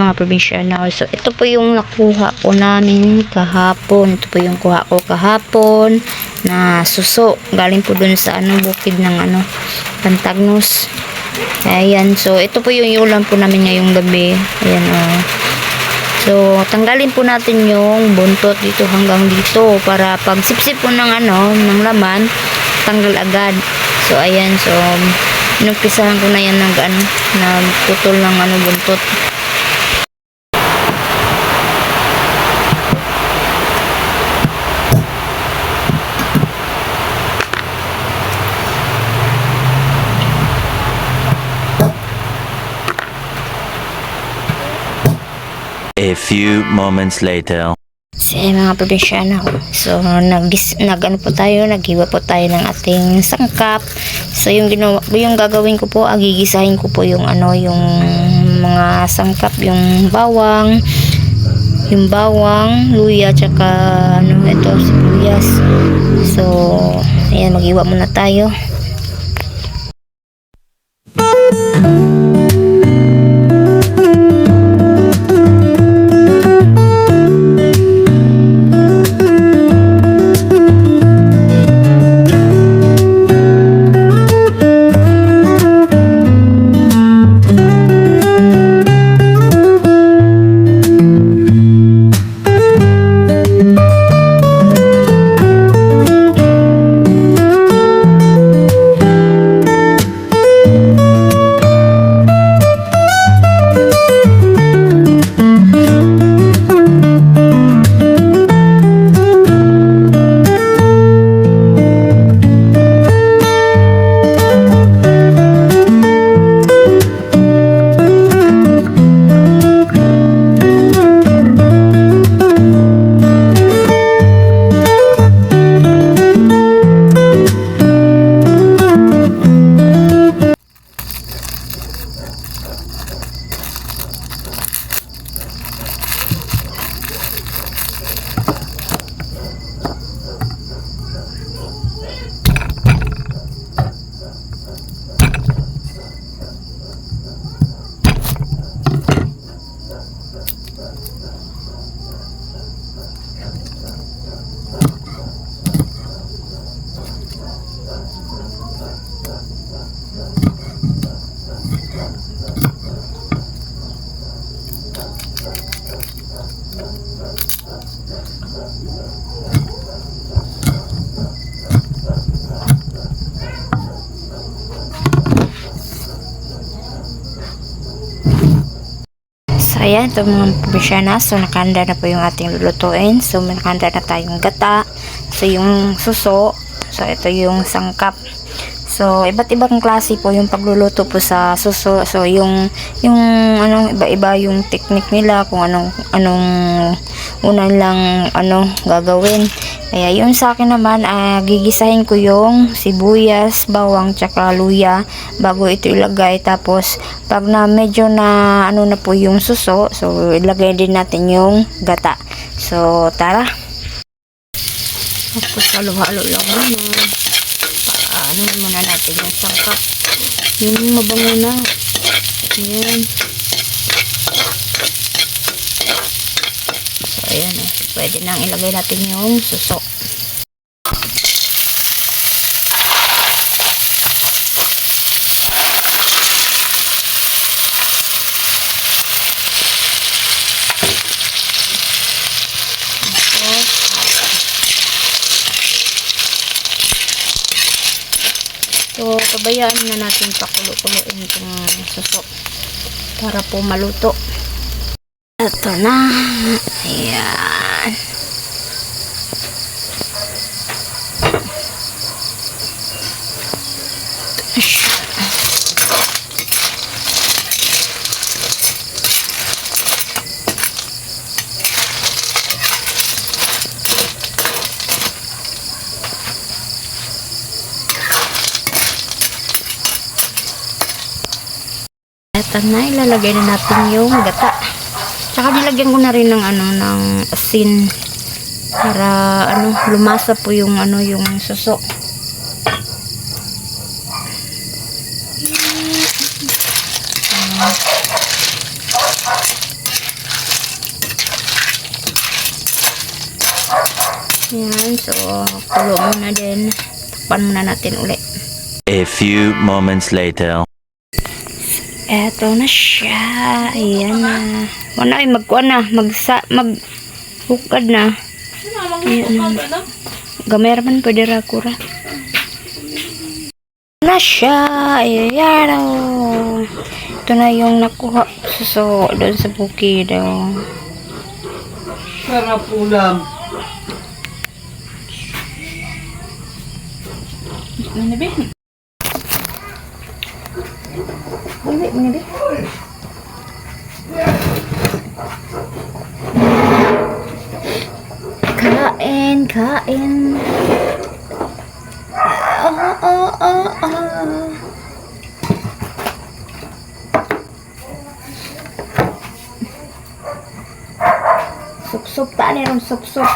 mga probinsyano. So, ito po yung nakuha ko namin kahapon. Ito po yung kuha ko kahapon na suso. Galing po dun sa bukid ng Pantagnos. Ayan. So, ito po yung ulam po namin ngayong gabi. Ayan So, tanggalin po natin yung buntot dito hanggang dito para pag sipsip po ng ng laman, tanggal agad. So, ayan. So, inumpisahan ko na yan nagputol ng buntot. A few moments later. So, mga probinsyano. So, naghiwa po tayo ng ating sangkap. So, yung gagawin ko po, gigisahin ko po yung mga sangkap, yung bawang, luya, tsaka ito, sibuyas. So, ayan, maghiwa muna tayo. Ayan, ito mga probinsyana. So, nakahanda na po yung ating lulutuin. So, nakahanda na tayong gata. So, yung suso. So, ito yung sangkap. So, iba't ibang klase po yung pagluluto po sa suso. So, yung iba-iba yung technique nila kung anong unan lang gagawin. Kaya yung sa akin naman, gigisahin ko yung sibuyas, bawang, tsaka luya bago ito ilagay. Tapos, pag na medyo na na po yung suso, so ilagay din natin yung gata. So, tara. Tapos, halo-halo lang muna. Muna natin yung sangkap. Yung mabango na. Ayan. So, ayan pwede nang ilagay natin yung suso. So, pabayaan na natin pakulo-kuloin itong suso para po maluto. Ito na. Ayan. Ito na, ilalagay na natin yung gata. Tsaka nilagyan ko na rin ng ng asin para lumasa po yung yung suso. Yan, so kulo muna din. Takpan muna natin uli. A few moments later. Eto na siya. Ayan na. Wala ay magkuha na. Maghukad na. Ayan na. Gamay raman pwede rakura. Na siya. Ayan o. Ito na yung nakuha. So, doon sa bukid o. Sarap ulam. Ini. Kain. Sup-sup tak ni ron sup-sup.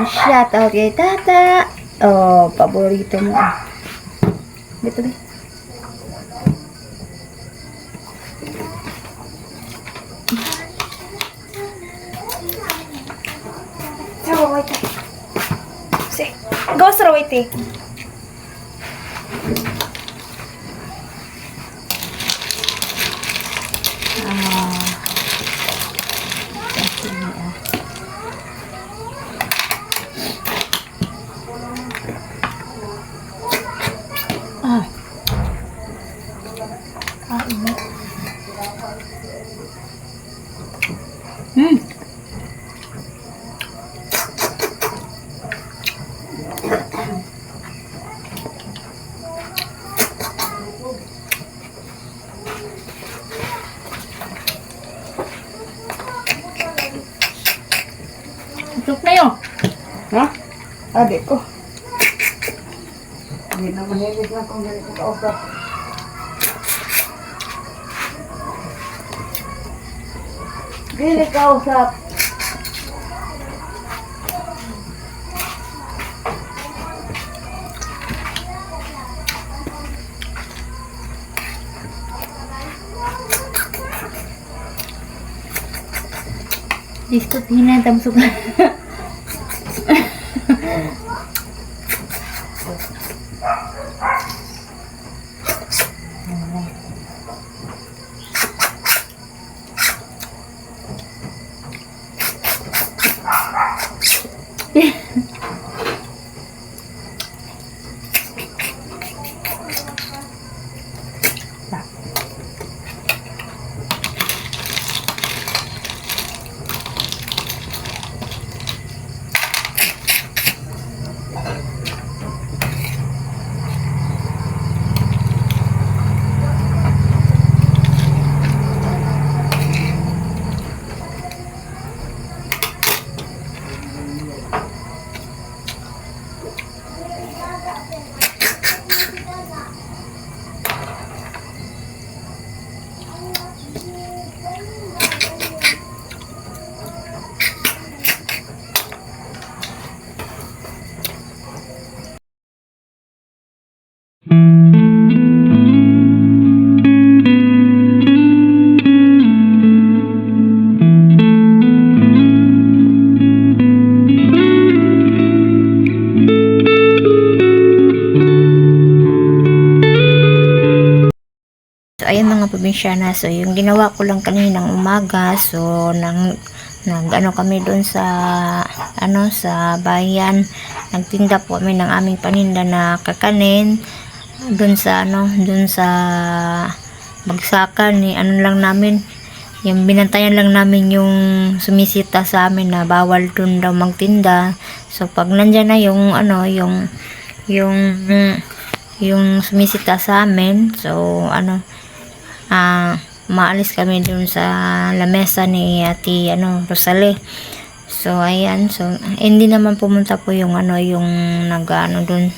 Shout out kay Tata. Oh, paborito mo. Betul. Sarawite. Si, go Sarawite. Tuk na yun. Ha? Adik ko. Hindi na mahilig na kung ganito kausap. Hindi kausap. Diskut hina tamsuk. So, ayun mga probinsyana. So, yung ginawa ko lang kaninang umaga. So, nag kami doon sa sa bayan. Nagtinda po kami ng aming paninda na kakanin. Doon sa bagsakan ni lang namin. Yung binantayan lang namin yung sumisita sa amin na bawal doon daw magtinda. So, pag nandyan na yung sumisita sa amin, so maalis kami dun sa lamesa ni Ate Rosalie. So ayan, so hindi naman pumunta po yung yung dun,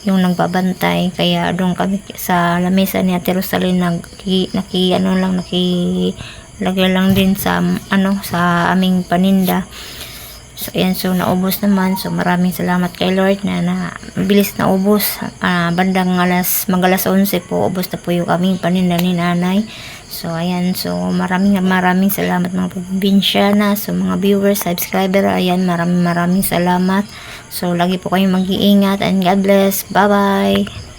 yung nagbabantay, kaya doon kami sa lamesa ni Ate Rosalie nakilagay lang din sa sa aming paninda. So, ayan. So, naubos naman. So, maraming salamat kay Lord na mabilis na ubos. Bandang mag-alas 11 po, ubos na po yung aming paninda ni nanay. So, ayan. So, maraming salamat mga probinsyana. So, mga viewers, subscriber, ayan, maraming salamat. So, lagi po kayong mag-iingat and God bless. Bye-bye!